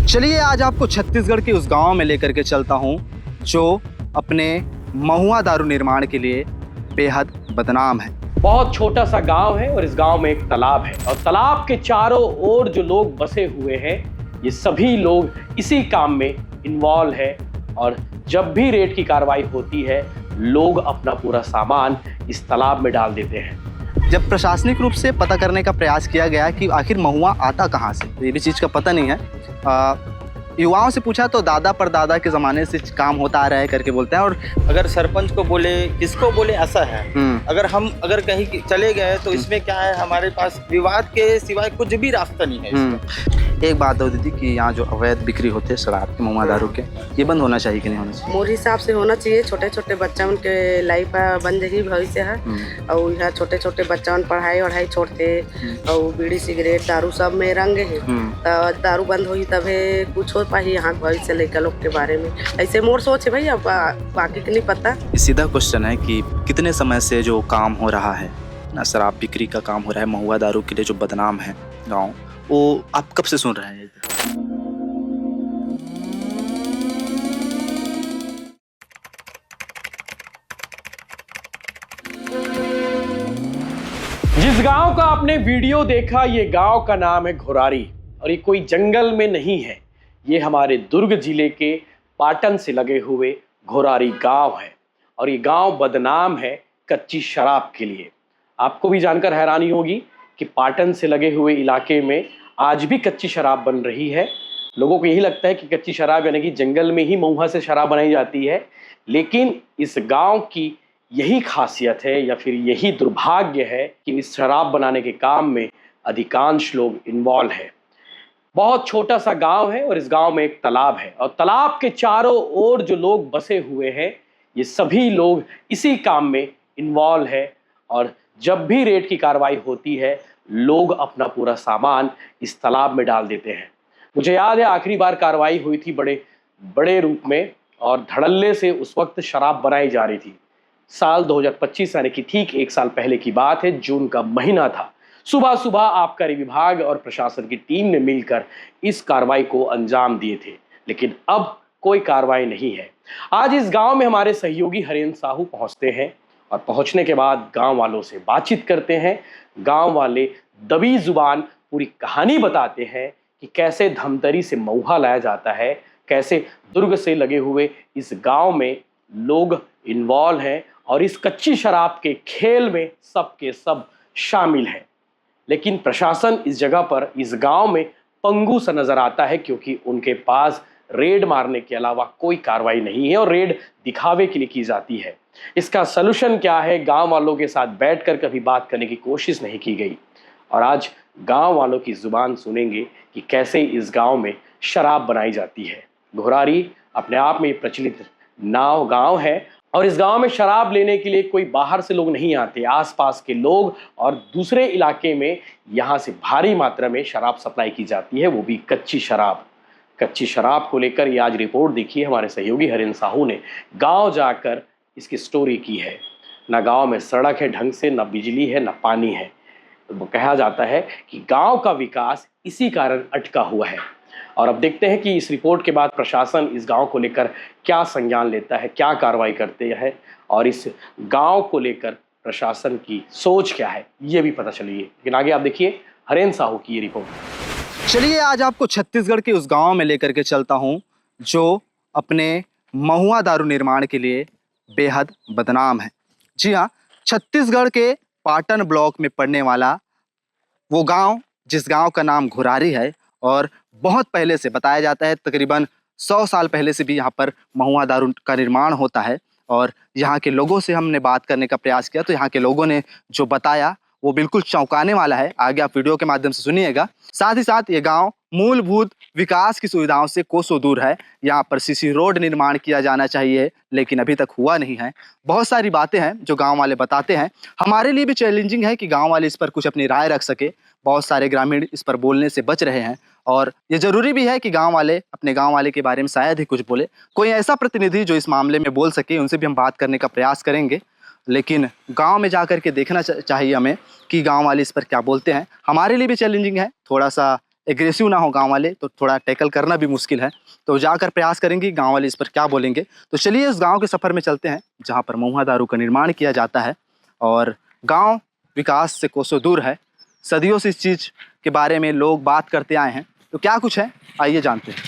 चलिए आज आपको छत्तीसगढ़ के उस गांव में लेकर के चलता हूं जो अपने महुआ दारू निर्माण के लिए बेहद बदनाम है। बहुत छोटा सा गांव है और इस गांव में एक तालाब है और तालाब के चारों ओर जो लोग बसे हुए हैं ये सभी लोग इसी काम में इन्वॉल्व है। और जब भी रेड की कार्रवाई होती है लोग अपना पूरा सामान इस तालाब में डाल देते हैं। जब प्रशासनिक रूप से पता करने का प्रयास किया गया कि आखिर महुआ आता कहाँ से, तो ये भी चीज़ का पता नहीं है। युवाओं से पूछा तो दादा परदादा के ज़माने से काम होता आ रहा है करके बोलते हैं। और अगर सरपंच को बोले किसको बोले ऐसा है। अगर कहीं चले गए तो इसमें क्या है, हमारे पास विवाद के सिवाय कुछ भी रास्ता नहीं है इसमें। एक बात हो दीदी कि यहाँ जो अवैध बिक्री होते हैं शराब के, महुआ दारू के, ये बंद होना चाहिए कि नहीं होना चाहिए? मोर हिसाब से होना चाहिए। छोटे छोटे बच्चा उनके लाइफ बन जाएगी भविष्य है। और यहाँ छोटे छोटे बच्चा पढ़ाई वढ़ाई छोड़ते और बीड़ी सिगरेट दारू सब में रंग है। तो दारू बंद हुई तभी कुछ हो पाई यहाँ भविष्य लड़का लोग के बारे में। ऐसे मोर सोच है भाई, अब बाकी के नहीं पता। सीधा क्वेश्चन है कि कितने समय से जो काम हो रहा है ना, शराब बिक्री का काम हो रहा है, महुआ दारू के लिए जो बदनाम है गाँव, वो आप कब से सुन रहे हैं? जिस गांव का आपने वीडियो देखा ये गांव का नाम है घोरारी और ये कोई जंगल में नहीं है। ये हमारे दुर्ग जिले के पाटन से लगे हुए घोरारी गांव है और ये गांव बदनाम है कच्ची शराब के लिए। आपको भी जानकर हैरानी होगी कि पाटन से लगे हुए इलाके में आज भी कच्ची शराब बन रही है। लोगों को यही लगता है कि कच्ची शराब यानी कि जंगल में ही महुआ से शराब बनाई जाती है, लेकिन इस गांव की यही खासियत है या फिर यही दुर्भाग्य है कि इस शराब बनाने के काम में अधिकांश लोग इन्वॉल्व है। बहुत छोटा सा गांव है और इस गांव में एक तालाब है और तालाब के चारों ओर जो लोग बसे हुए हैं ये सभी लोग इसी काम में इन्वॉल्व है। और जब भी रेड की कार्रवाई होती है लोग अपना पूरा सामान इस तालाब में डाल देते हैं। मुझे याद है आखिरी बार कार्रवाई हुई थी बड़े रूप में और धड़ल्ले से उस वक्त शराब बनाई जा रही थी। साल 2025 यानी कि ठीक एक साल पहले की बात है, जून का महीना था। सुबह सुबह आबकारी विभाग और प्रशासन की टीम ने मिलकर इस कार्रवाई को अंजाम दिए थे, लेकिन अब कोई कार्रवाई नहीं है। आज इस गांव में हमारे सहयोगी हरेंद्र साहू पहुंचते हैं और पहुंचने के बाद गांव वालों से बातचीत करते हैं। गांव वाले दबी जुबान पूरी कहानी बताते हैं कि कैसे धमतरी से महुआ लाया जाता है, कैसे दुर्ग से लगे हुए इस गांव में लोग इन्वॉल्व हैं और इस कच्ची शराब के खेल में सब के सब शामिल हैं। लेकिन प्रशासन इस जगह पर, इस गांव में पंगु सा नजर आता है क्योंकि उनके पास रेड मारने के अलावा कोई कार्रवाई नहीं है और रेड दिखावे के लिए की जाती है। इसका सलूशन क्या है, गांव वालों के साथ बैठकर कभी बात करने की कोशिश नहीं की गई। और आज गांव वालों की जुबान सुनेंगे कि कैसे इस गांव में शराब बनाई जाती है। घोरारी अपने आप में प्रचलित गांव है और इस गांव में शराब लेने के लिए कोई बाहर से लोग नहीं आते। आसपास के लोग और दूसरे इलाके में यहाँ से भारी मात्रा में शराब सप्लाई की जाती है, वो भी कच्ची शराब। कच्ची शराब को लेकर ये आज रिपोर्ट देखी है हमारे सहयोगी हरेंद्र साहू ने। गांव जाकर इसकी स्टोरी की है। ना गांव में सड़क है ढंग से, ना बिजली है, ना पानी है। तो कहा जाता है कि गांव का विकास इसी कारण अटका हुआ है। और अब देखते हैं कि इस रिपोर्ट के बाद प्रशासन इस गांव को लेकर क्या संज्ञान लेता है, क्या कार्रवाई करते हैं और इस गांव को लेकर प्रशासन की सोच क्या है, ये भी पता चलिए। लेकिन आगे आप देखिए हरेंद्र साहू की ये रिपोर्ट। चलिए आज आपको छत्तीसगढ़ के उस गांव में लेकर के चलता हूं जो अपने महुआ दारू निर्माण के लिए बेहद बदनाम है। जी हाँ, छत्तीसगढ़ के पाटन ब्लॉक में पड़ने वाला वो गांव, जिस गांव का नाम घोरारी है और बहुत पहले से बताया जाता है, तकरीबन 100 साल पहले से भी यहाँ पर महुआ दारू का निर्माण होता है। और यहाँ के लोगों से हमने बात करने का प्रयास किया तो यहाँ के लोगों ने जो बताया वो बिल्कुल चौंकाने वाला है। आगे आप वीडियो के माध्यम से सुनिएगा। साथ ही साथ ये गांव मूलभूत विकास की सुविधाओं से कोसों दूर है। यहाँ पर सीसी रोड निर्माण किया जाना चाहिए, लेकिन अभी तक हुआ नहीं है। बहुत सारी बातें हैं जो गांव वाले बताते हैं। हमारे लिए भी चैलेंजिंग है कि गांव वाले इस पर कुछ अपनी राय रख सके। बहुत सारे ग्रामीण इस पर बोलने से बच रहे हैं और ये जरूरी भी है कि गांव वाले अपने गांव वाले के बारे में शायद ही कुछ बोले। कोई ऐसा प्रतिनिधि जो इस मामले में बोल सके, उनसे भी हम बात करने का प्रयास करेंगे। लेकिन गांव में जाकर के देखना चाहिए हमें कि गांव वाले इस पर क्या बोलते हैं। हमारे लिए भी चैलेंजिंग है, थोड़ा सा एग्रेसिव ना हो गांव वाले, तो थोड़ा टैकल करना भी मुश्किल है। तो जाकर प्रयास करेंगे गांव वाले इस पर क्या बोलेंगे। तो चलिए इस गांव के सफ़र में चलते हैं जहां पर महुआ दारू का निर्माण किया जाता है। और गांव विकास से कोसों दूर है, सदियों से इस चीज़ के बारे में लोग बात करते आए हैं। तो क्या कुछ है, आइए जानते हैं।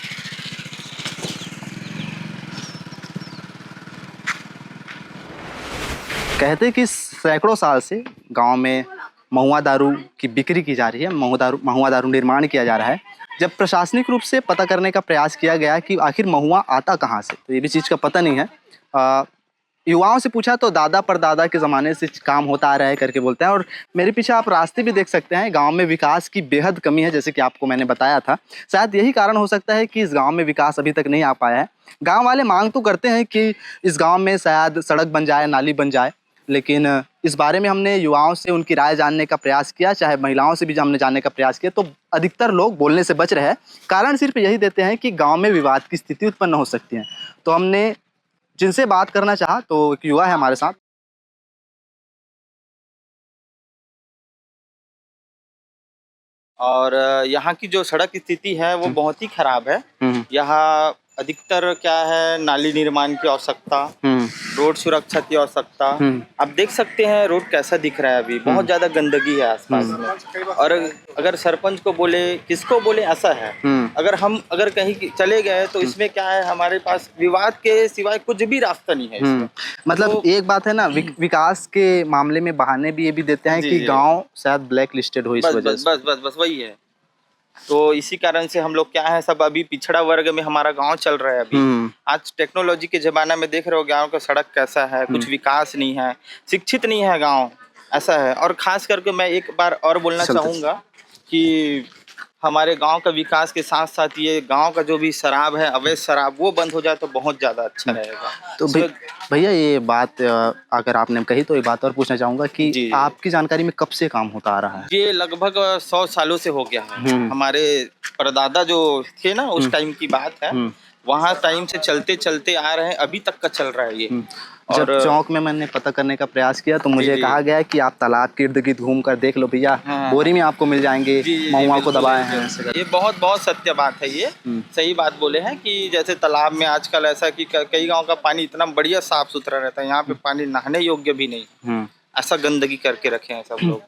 कहते हैं कि सैकड़ों साल से गांव में महुआ दारू की बिक्री की जा रही है, महुआ दारू निर्माण किया जा रहा है। जब प्रशासनिक रूप से पता करने का प्रयास किया गया कि आखिर महुआ आता कहाँ से, तो ये भी चीज़ का पता नहीं है। युवाओं से पूछा तो दादा परदादा के ज़माने से काम होता आ रहा है करके बोलते हैं। और मेरे पीछे आप रास्ते भी देख सकते हैं, गांव में विकास की बेहद कमी है, जैसे कि आपको मैंने बताया था। शायद यही कारण हो सकता है कि इस गांव में विकास अभी तक नहीं आ पाया है। गांव वाले मांग तो करते हैं कि इस गांव में शायद सड़क बन जाए, नाली बन जाए, लेकिन इस बारे में हमने युवाओं से उनकी राय जानने का प्रयास किया, चाहे महिलाओं से भी हमने जानने का प्रयास किया, तो अधिकतर लोग बोलने से बच रहे हैं। कारण सिर्फ यही देते हैं कि गांव में विवाद की स्थिति उत्पन्न हो सकती है। तो हमने जिनसे बात करना चाहा, तो एक युवा है हमारे साथ। और यहाँ की जो सड़क स्थिति है वो बहुत ही खराब है। यहाँ अधिकतर क्या है, नाली निर्माण की आवश्यकता, रोड सुरक्षा की आवश्यकता। आप देख सकते हैं रोड कैसा दिख रहा है, अभी बहुत ज्यादा गंदगी है आसपास में। और अगर सरपंच को बोले, किसको बोले, ऐसा है। अगर कहीं चले गए तो इसमें क्या है, हमारे पास विवाद के सिवाय कुछ भी रास्ता नहीं है इसमें। मतलब तो, एक बात है ना, विकास के मामले में बहाने भी ये भी देते हैं कि गांव शायद ब्लैक लिस्टेड हो इस वजह से। बस वही है। तो इसी कारण से हम लोग क्या है, सब अभी पिछड़ा वर्ग में हमारा गांव चल रहा है अभी। आज टेक्नोलॉजी के जमाना में देख रहे हो गांव का सड़क कैसा है, कुछ विकास नहीं है, शिक्षित नहीं है गांव, ऐसा है। और खास करके मैं एक बार और बोलना चाहूँगा कि हमारे गांव का विकास के साथ साथ ये गांव का जो भी शराब है, अवैध शराब, वो बंद हो जाए तो बहुत ज़्यादा अच्छा रहेगा। तो भैया ये बात अगर आपने कही तो ये बात और पूछना चाहूँगा कि आपकी जानकारी में कब से काम होता आ रहा है? ये लगभग 100 सालों से हो गया है। हमारे परदादा जो थे ना, उस टाइम की बात है, वहाँ टाइम से चलते चलते आ रहे हैं, अभी तक का चल रहा है ये। जब चौक में मैंने पता करने का प्रयास किया तो मुझे कहा गया कि आप तालाब के इर्द गिर्द घूम कर देख लो भैया, बोरी में आपको मिल जाएंगे, महुआ को दबाए हैं। ये बहुत सत्य बात है, ये सही बात बोले हैं कि जैसे तालाब में आजकल ऐसा कि कई गांव का पानी इतना बढ़िया साफ सुथरा रहता है, यहाँ पे पानी नहाने योग्य भी नहीं, ऐसा गंदगी करके रखे हैं सब लोग।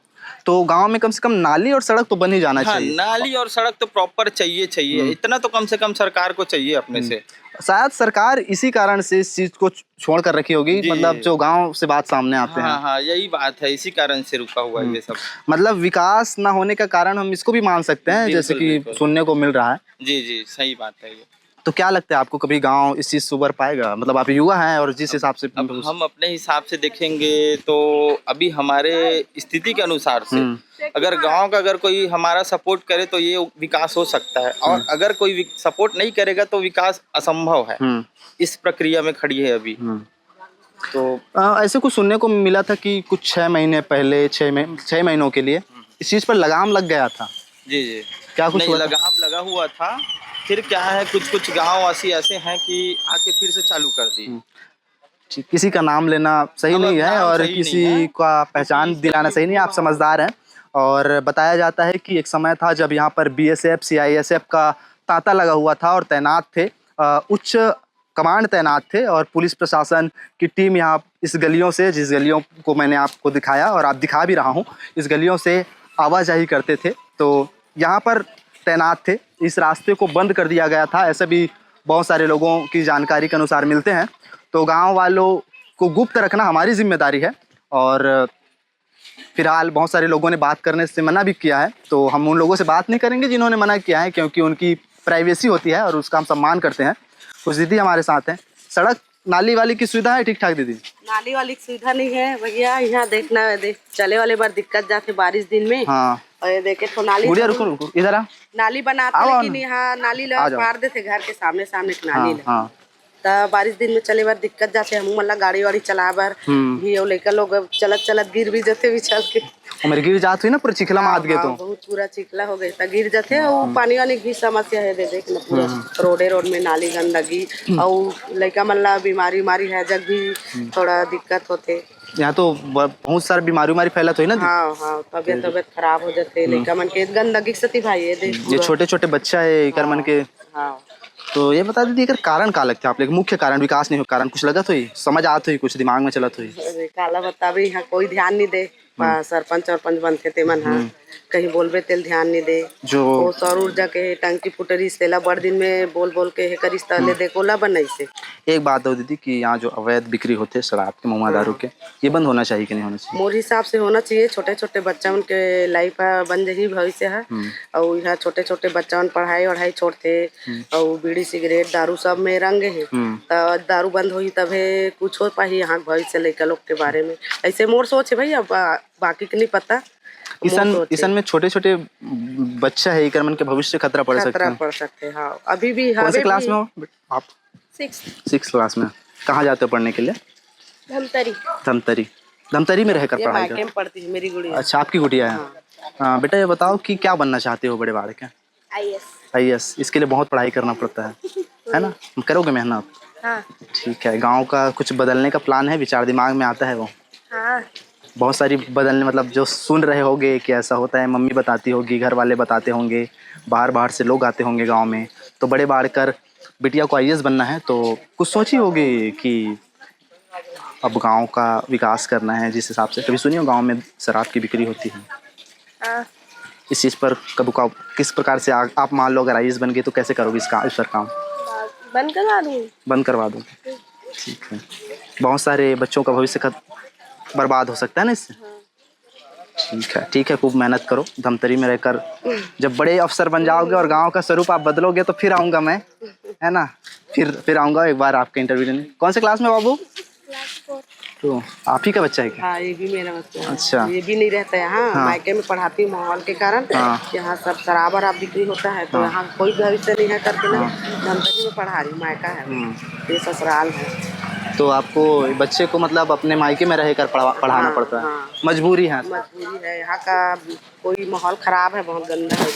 तो गांव में कम से कम नाली और सड़क तो बन ही जाना चाहिए। नाली और सड़क तो प्रॉपर चाहिए, इतना तो कम से कम सरकार को चाहिए अपने से। शायद सरकार इसी कारण से इस चीज को छोड़ कर रखी होगी, मतलब जो गांव से बात सामने आते हैं। हाँ, यही बात है, इसी कारण से रुका हुआ है ये सब। मतलब विकास ना होने का कारण हम इसको भी मान सकते हैं, जैसे कि सुनने को मिल रहा है। जी, सही बात है ये। तो क्या लगता है आपको, कभी गांव इस चीज से उबर पाएगा? मतलब आप युवा हैं और जिस हिसाब से अब हम अपने हिसाब से देखेंगे तो अभी हमारे स्थिति के अनुसार से अगर गांव का अगर कोई हमारा सपोर्ट करे तो ये विकास हो सकता है, और अगर कोई सपोर्ट नहीं करेगा तो विकास असंभव है। इस प्रक्रिया में खड़ी है अभी। तो ऐसे कुछ सुनने को मिला था कि कुछ 6 महीने पहले 6 महीनों के लिए इस चीज पर लगाम लग गया था। जी, क्या कुछ लगाम लगा हुआ था, फिर क्या है, कुछ गाँव वासी ऐसे हैं कि आके फिर से चालू कर दी। किसी का नाम लेना सही नहीं है और किसी का पहचान दिलाना सही नहीं है, आप समझदार हैं। और बताया जाता है कि एक समय था जब यहाँ पर BSF CISF का तांता लगा हुआ था और तैनात थे, उच्च कमांड तैनात थे, और पुलिस प्रशासन की टीम यहाँ इस गलियों से, जिस गलियों को मैंने आपको दिखाया और आप दिखा भी रहा हूँ, इस गलियों से आवाजाही करते थे। तो यहाँ पर तैनात थे, इस रास्ते को बंद कर दिया गया था, ऐसे भी बहुत सारे लोगों की जानकारी के अनुसार मिलते हैं। तो गांव वालों को गुप्त रखना हमारी जिम्मेदारी है, और फिलहाल बहुत सारे लोगों ने बात करने से मना भी किया है, तो हम उन लोगों से बात नहीं करेंगे जिन्होंने मना किया है, क्योंकि उनकी प्राइवेसी होती है और उसका हम सम्मान करते हैं। कुछ दीदी हमारे साथ हैं। सड़क नाली वाली की सुविधा है ठीक ठाक दीदी? नाली वाली की सुविधा नहीं है भैया, यहाँ चले वाले बार दिक्कत जाते बारिश दिन में। हाँ, और ये देखे तो नाली, रुको इधर आ। नाली बनाते लेकिन यहाँ नाली मार देते घर के सामने नाली। तो बारिश दिन में चले बार दिक्कत जाते, हम मतलब गाड़ी वाड़ी चला बार भी, और लड़का लोग चलत गिर भी जाते भी चल के। और मेरे गिर जात हुई ना पूरा चिखला में हाथ गए तो बहुत पूरा चिखला हो गई था, गिर जाते और पानी वानी की समस्या है दे देख ना पूरा रोड में नाली गंदगी और लड़का मन ला बीमारी उमारी है जब भी थोड़ा दिक्कत होते। यहाँ तो बहुत सारी बीमारी फैलत हुई ना। हाँ हाँ, तबियत खराब हो जाते लड़का मन के गंदगी से भाई ये देख ये छोटे छोटे बच्चा है कर मन के। हाँ तो ये बता दीजिए अगर कारण का लगता है आप लोग मुख्य कारण विकास नहीं हो कारण कुछ लगत हुई समझ आत हुई कुछ दिमाग में चलत हुई। अरे काला बताबे यहाँ कोई ध्यान नहीं दे, सरपंच और पंच बनते ते मन हाँ कहीं बोलबे तेल ध्यान नहीं दे जो वो सौर ऊर्जा के टंकी फुटरी तेला बड़ दिन में बोल बोल के हे करिस तले देखो ला बनई से। एक बात हो दीदी कि यहाँ जो अवैध बिक्री होते शराब के महुआ दारू के ये बंद होना चाहिए कि नहीं होना चाहिए? मोर हिसाब से होना चाहिए, छोटे छोटे बच्चा उनके लाइफ बन जाही भविष्य है और यहाँ छोटे छोटे बच्चा पढ़ाई वढ़ाई छोड़ते और बीड़ी सिगरेट दारू सब में रंगे है तो दारू बंद होई तबे कुछ हो पाही यहाँ भविष्य लड़का लोग के बारे में। ऐसे मोर सोच है भाई, अब बाकी के नहीं पता। इसन में छोटे छोटे बच्चा है इकर मन के भविष्य खतरा पड़ सकते हैं। हाँ अभी भी कौन से क्लास में हो आप? 6 क्लास में। कहाँ जाते हो पढ़ने के लिए? धमतरी में रहकर पढ़ाई कर पढ़ती है मेरी गुड़िया। अच्छा आपकी गुड़िया है। हाँ बेटा ये बताओ कि क्या बनना चाहते हो बड़े बाड़ के? IAS। इसके लिए बहुत पढ़ाई करना पड़ता है ना? करोगे मेहनत? हाँ। ठीक है। गाँव का कुछ बदलने का प्लान है विचार दिमाग में आता है वो? हाँ। बहुत सारी बदलने मतलब जो सुन रहे होंगे कि ऐसा होता है मम्मी बताती होगी घर वाले बताते होंगे बाहर से लोग आते होंगे गांव में तो बड़े बाढ़ कर बिटिया को IAS बनना है तो कुछ सोची होगी कि अब गांव का विकास करना है जिस हिसाब से कभी सुनी हो गांव में शराब की बिक्री होती है इस चीज़ पर कब किस प्रकार से आप मान लो अगर IAS बन गए तो कैसे करोगे इस पर काम? बंद करवा दूँ। ठीक है। बहुत सारे बच्चों का भविष्य बर्बाद हो सकता है ना इससे। ठीक है खूब मेहनत करो धमतरी में रहकर जब बड़े अफसर बन जाओगे और गांव का स्वरूप आप बदलोगे तो फिर आऊँगा मैं, है ना? फिर आऊँगा एक बार आपके इंटरव्यू लेने। कौन से क्लास में बाबू? तो आप ही का बच्चा है क्या? हाँ ये भी मेरा बच्चा है। अच्छा ये भी नहीं रहता है। हाँ मायके में पढ़ाती हूँ माहौल के कारण। यहाँ सब शराब वराब बिक्री होता है तो यहाँ कोई भविष्य नहीं है करके ना धमतरी में पढ़ा रही हूँ। मायका है ये ससुराल है तो आपको बच्चे को मतलब अपने मायके में रहकर पढ़ाना पड़ता है। मजबूरी है। यहाँ का कोई माहौल खराब है, बहुत गंदा है।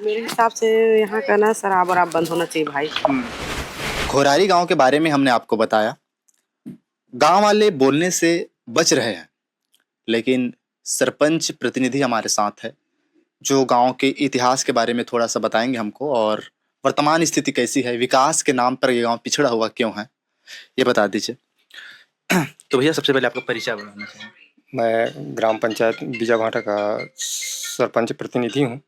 मेरे हिसाब से यहाँ का ना शराब वराब बंद होना चाहिए भाई। घोरारी गांव के बारे में हमने आपको बताया। गांव वाले बोलने से बच रहे हैं लेकिन सरपंच प्रतिनिधि हमारे साथ है जो गांव के इतिहास के बारे में थोड़ा सा बताएंगे हमको और वर्तमान स्थिति कैसी है, विकास के नाम पर ये गांव पिछड़ा हुआ क्यों है, ये बता दीजिए। तो भैया सबसे पहले आपका परिचय बताना चाहिए। मैं ग्राम पंचायत बीजाभाटा का सरपंच प्रतिनिधि हूँ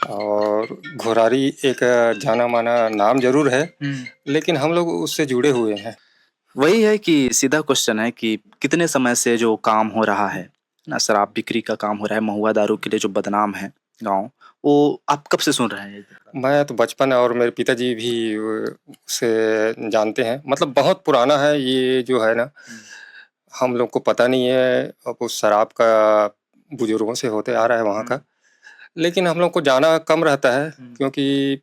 और घोरारी एक जाना माना नाम जरूर है लेकिन हम लोग उससे जुड़े हुए हैं। वही है कि सीधा क्वेश्चन है कि कितने समय से जो काम हो रहा है ना शराब बिक्री का काम हो रहा है महुआ दारू के लिए जो बदनाम है गाँव वो आप कब से सुन रहे हैं? मैं तो बचपन और मेरे पिताजी भी उसे जानते हैं, मतलब बहुत पुराना है ये जो है ना। हम लोग को पता नहीं है अब उस शराब का बुजुर्गों से होते आ रहा है वहाँ का, लेकिन हम लोग को जाना कम रहता है क्योंकि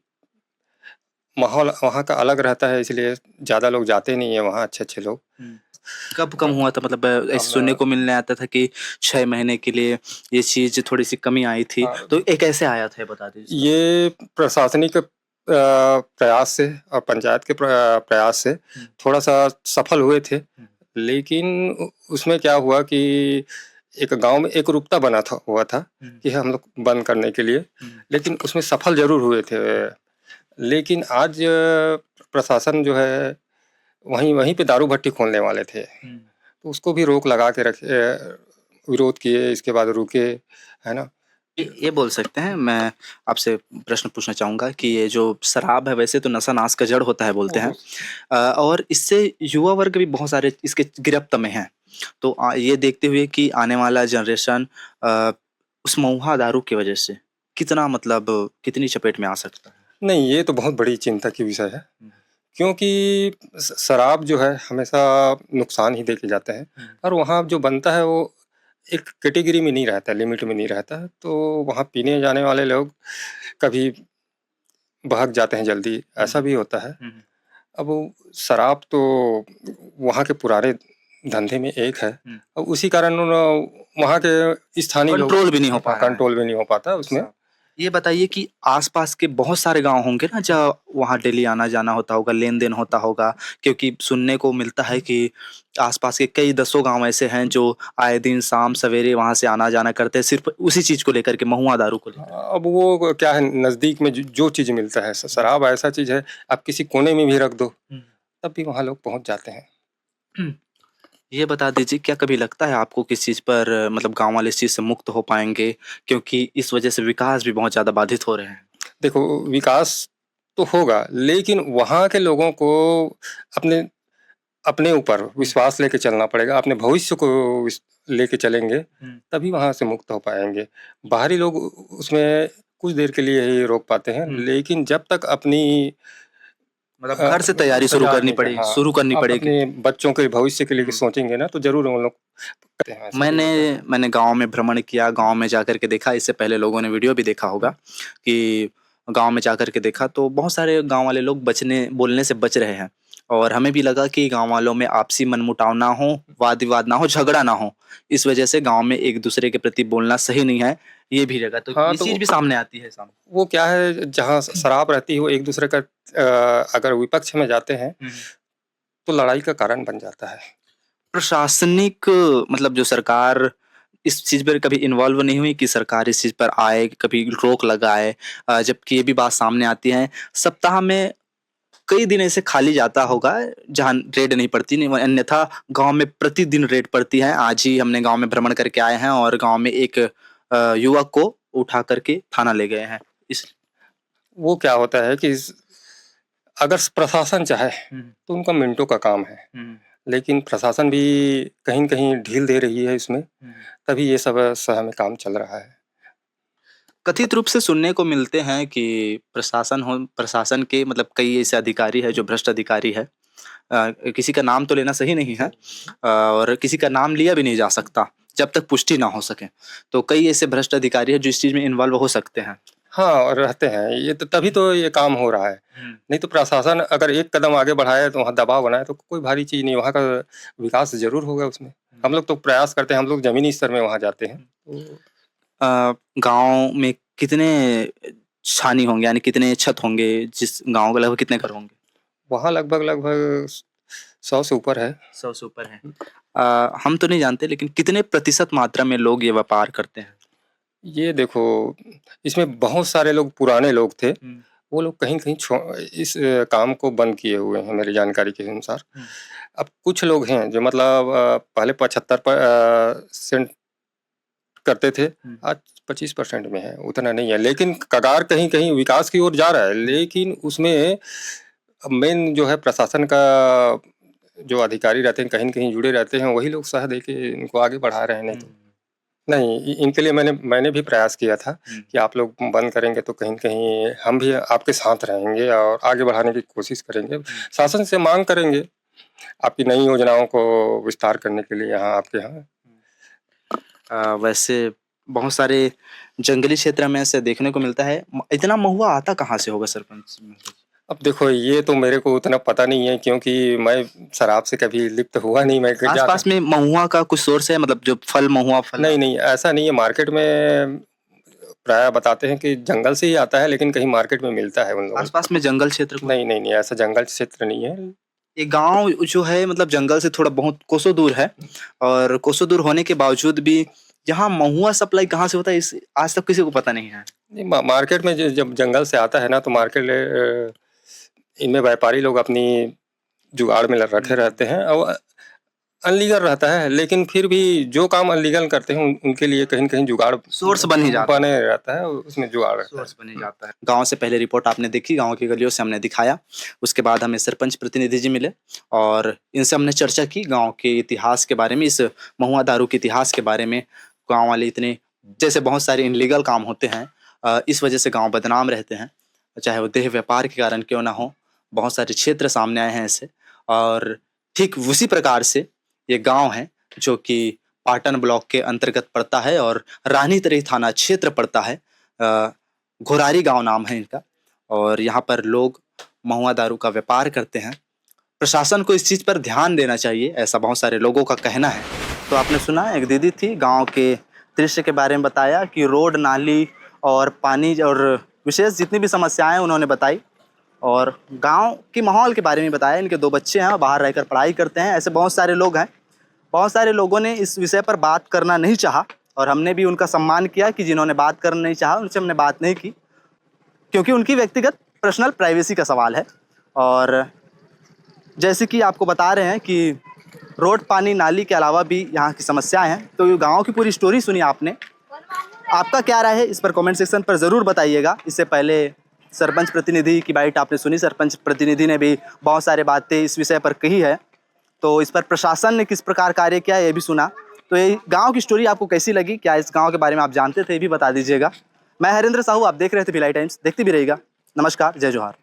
माहौल वहाँ का अलग रहता है इसलिए ज़्यादा लोग जाते नहीं है वहाँ अच्छे लोग। कब कम हुआ था मतलब ऐसे सुनने को मिलने आता था कि 6 महीने के लिए ये चीज थोड़ी सी कमी आई थी तो एक कैसे आया था बता दीजिए। ये प्रशासनिक प्रयास से और पंचायत के प्रयास से थोड़ा सा सफल हुए थे लेकिन उसमें क्या हुआ कि एक गांव में एक रुकता बना हुआ था कि हम लोग बंद करने के लिए, लेकिन उसमें सफल जरूर हुए थे। लेकिन आज प्रशासन जो है वहीं पे दारू भट्टी खोलने वाले थे तो उसको भी रोक लगा के रखे, विरोध किए, इसके बाद रुके, है ना। ये बोल सकते हैं, मैं आपसे प्रश्न पूछना चाहूँगा कि ये जो शराब है वैसे तो नशा नाश का जड़ होता है बोलते हैं और इससे युवा वर्ग भी बहुत सारे इसके गिरफ्त में हैं, तो ये देखते हुए कि आने वाला जनरेशन उस महुआ दारू की वजह से कितना मतलब कितनी चपेट में आ सकता है? नहीं, ये तो बहुत बड़ी चिंता की विषय है क्योंकि शराब जो है हमेशा नुकसान ही देके जाता है और वहाँ जो बनता है वो एक कैटेगरी में नहीं रहता, लिमिट में नहीं रहता है, तो वहाँ पीने जाने वाले लोग कभी बहक जाते हैं जल्दी, ऐसा भी होता है। अब शराब तो वहाँ के पुराने धंधे में एक है, हम्म। और उसी कारण वहाँ के स्थानीय लोग कंट्रोल भी नहीं हो पा रहा है। कंट्रोल भी नहीं हो पाता उसमें। ये बताइए कि आसपास के बहुत सारे गांव होंगे ना जहाँ वहाँ डेली आना जाना होता होगा, लेन देन होता होगा, क्योंकि सुनने को मिलता है कि आसपास के कई दसों गांव ऐसे हैं जो आए दिन शाम सवेरे वहां से आना जाना करते हैं सिर्फ उसी चीज को लेकर के, महुआ दारू को लेकर। अब वो क्या है, नज़दीक में जो चीज़ मिलता है, शराब ऐसा चीज़ है, आप किसी कोने में भी रख दो तब भी वहाँ लोग पहुँच जाते हैं। ये बता दीजिए, क्या कभी लगता है आपको किस चीज पर मतलब गांव वाले इस चीज से मुक्त हो पाएंगे, क्योंकि इस वजह से विकास भी बहुत ज्यादा बाधित हो रहे हैं? देखो, विकास तो होगा, लेकिन वहाँ के लोगों को अपने अपने ऊपर विश्वास लेके चलना पड़ेगा, अपने भविष्य को लेके चलेंगे तभी वहाँ से मुक्त हो पाएंगे। बाहरी लोग उसमें कुछ देर के लिए ही रोक पाते हैं, लेकिन जब तक अपनी मतलब घर से तैयारी शुरू करनी पड़ेगी, हाँ, शुरू करनी आप पड़ेगी। अपने बच्चों के भविष्य के लिए सोचेंगे ना तो जरूर हम लोग करते हैं ऐसा। मैंने गांव में भ्रमण किया, गांव में जाकर के देखा, इससे पहले लोगों ने वीडियो भी देखा होगा कि गांव में जाकर के देखा तो बहुत सारे गांव वाले लोग बोलने से बच रहे हैं, और हमें भी लगा कि गांव वालों में आपसी मनमुटाव ना हो, वाद विवाद ना हो, झगड़ा ना हो, इस वजह से गांव में एक दूसरे के प्रति बोलना सही नहीं है, ये भी जगह तो हाँ, ये तो चीज भी सामने आती है सामने। वो क्या है, जहाँ शराब रहती है वो एक दूसरे का अगर विपक्ष में जाते हैं तो लड़ाई का कारण बन जाता है। प्रशासनिक मतलब जो सरकार इस चीज पर कभी इन्वॉल्व नहीं हुई कि सरकार इस चीज पर आए, कभी रोक लगाए, जबकि ये भी बात सामने आती है सप्ताह में कई दिन ऐसे खाली जाता होगा जहाँ रेड नहीं पड़ती, नहीं अन्यथा गांव में प्रतिदिन रेड पड़ती है। आज ही हमने गांव में भ्रमण करके आए हैं और गांव में एक युवक को उठा करके थाना ले गए हैं। इस वो क्या होता है कि अगर प्रशासन चाहे तो उनका मिनटों का काम है, लेकिन प्रशासन भी कहीं न कहीं ढील दे रही है इसमें, तभी ये सब शहर में काम चल रहा है। कथित रूप से सुनने को मिलते हैं कि प्रशासन के मतलब कई ऐसे अधिकारी है जो भ्रष्ट अधिकारी है, किसी का नाम तो लेना सही नहीं है, और किसी का नाम लिया भी नहीं जा सकता जब तक पुष्टि ना हो सके, तो कई ऐसे भ्रष्ट अधिकारी है जो इस चीज में इन्वॉल्व हो सकते हैं। हाँ, और रहते हैं ये, तो तभी तो ये काम हो रहा है। नहीं तो प्रशासन अगर एक कदम आगे बढ़ाए तो वहाँ दबाव बनाए तो कोई भारी चीज़ नहीं, वहाँ का विकास ज़रूर होगा उसमें। हम लोग तो प्रयास करते हैं, हम लोग ज़मीनी स्तर में वहाँ जाते हैं। गांव में कितने छानी होंगे, यानी कितने छत होंगे, जिस गांव के लगभग कितने घर होंगे? वहाँ लगभग 100 से ऊपर है। 100 से ऊपर है। हम तो नहीं जानते, लेकिन कितने प्रतिशत मात्रा में लोग ये व्यापार करते हैं? ये देखो, इसमें बहुत सारे लोग पुराने लोग थे, वो लोग कहीं-कहीं इस काम को बंद किए हुए हैं मेरी जानकारी के अनुसार। अब कुछ लोग हैं जो मतलब पहले 75% करते थे, आज 25% में है, उतना नहीं है। लेकिन कगार कहीं-कहीं विकास की ओर जा रहा है, लेकिन उसमें मेन जो है प्रशासन का जो अधिकारी रहते हैं, कहीं न कहीं जुड़े रहते हैं, वही लोग सह दे के इनको आगे बढ़ा रहे हैं, नहीं तो नहीं, इनके लिए मैंने भी प्रयास किया था कि आप लोग बंद करेंगे तो कहीं न कहीं हम भी आपके साथ रहेंगे और आगे बढ़ाने की कोशिश करेंगे। शासन से माँग करेंगे, आपकी नई योजनाओं को विस्तार करने के लिए यहाँ आपके यहाँ। वैसे बहुत सारे जंगली क्षेत्र में ऐसे देखने को मिलता है, इतना महुआ आता कहाँ से होगा सरपंच? अब देखो, ये तो मेरे को उतना पता नहीं है क्योंकि मैं शराब से कभी लिप्त हुआ नहीं। मैं आस-पास में महुआ का कुछ सोर्स है, मतलब जो महुआ फल? नहीं, ऐसा नहीं है। मार्केट में प्रायः बताते हैं कि जंगल से ही आता है, लेकिन कहीं मार्केट में मिलता है उन लोगों को। आस-पास में जंगल क्षेत्र? नहीं, ऐसा जंगल क्षेत्र नहीं है। ये गाँव जो है मतलब जंगल से थोड़ा बहुत कोसों दूर है, और कोसों दूर होने के बावजूद भी यहाँ महुआ सप्लाई कहाँ से होता है इस आज तक किसी को पता नहीं है। नहीं, मार्केट में जब जंगल से आता है ना तो मार्केट इनमें व्यापारी लोग अपनी जुगाड़ में रखे रहते हैं और अनलीगल रहता है, लेकिन फिर भी जो काम अनलीगल करते हैं उनके लिए कहीं न कहीं जुगाड़ सोर्स बन ही जाता है। बने रहता है, उसमें जुगाड़ रहता है। सोर्स बन ही जाता है। गाँव से पहले रिपोर्ट आपने देखी, गाँव की गलियों से हमने दिखाया, उसके बाद हमें सरपंच प्रतिनिधि जी मिले और इनसे हमने चर्चा की गाँव के इतिहास के बारे में, इस महुआ दारू के इतिहास के बारे में। गाँव वाले इतने जैसे बहुत सारे इनलीगल काम होते हैं, इस वजह से गाँव बदनाम रहते हैं, चाहे वो देह व्यापार के कारण क्यों ना हो। बहुत सारे क्षेत्र सामने आए हैं ऐसे, और ठीक उसी प्रकार से ये गांव है जो कि पाटन ब्लॉक के अंतर्गत पड़ता है और रानीतरी थाना क्षेत्र पड़ता है। घोरारी गांव नाम है इनका, और यहाँ पर लोग महुआ दारू का व्यापार करते हैं। प्रशासन को इस चीज़ पर ध्यान देना चाहिए, ऐसा बहुत सारे लोगों का कहना है। तो आपने सुना, एक दीदी थी, गांव के दृश्य के बारे में बताया कि रोड, नाली और पानी और विशेष जितनी भी समस्याएं उन्होंने बताई, और गांव के माहौल के बारे में बताया। इनके 2 बच्चे हैं, बाहर रहकर पढ़ाई करते हैं। ऐसे बहुत सारे लोग हैं। बहुत सारे लोगों ने इस विषय पर बात करना नहीं चाहा, और हमने भी उनका सम्मान किया कि जिन्होंने बात करना नहीं चाहा उनसे हमने बात नहीं की, क्योंकि उनकी व्यक्तिगत पर्सनल प्राइवेसी का सवाल है। और जैसे कि आपको बता रहे हैं कि रोड, पानी, नाली के अलावा भी यहाँ की समस्याएं हैं। तो ये गांव की पूरी स्टोरी सुनी आपने। आपका क्या राय है इस पर कमेंट सेक्शन पर ज़रूर बताइएगा। इससे पहले सरपंच प्रतिनिधि की बाइट आपने सुनी। सरपंच प्रतिनिधि ने भी बहुत सारे बातें इस विषय पर कही है। तो इस पर प्रशासन ने किस प्रकार कार्य किया ये भी सुना। तो ये गाँव की स्टोरी आपको कैसी लगी? क्या इस गाँव के बारे में आप जानते थे? ये भी बता दीजिएगा। मैं हरेंद्र साहू, आप देख रहे थे भिलाई टाइम्स। देखते भी रहिएगा। नमस्कार, जय जोहार।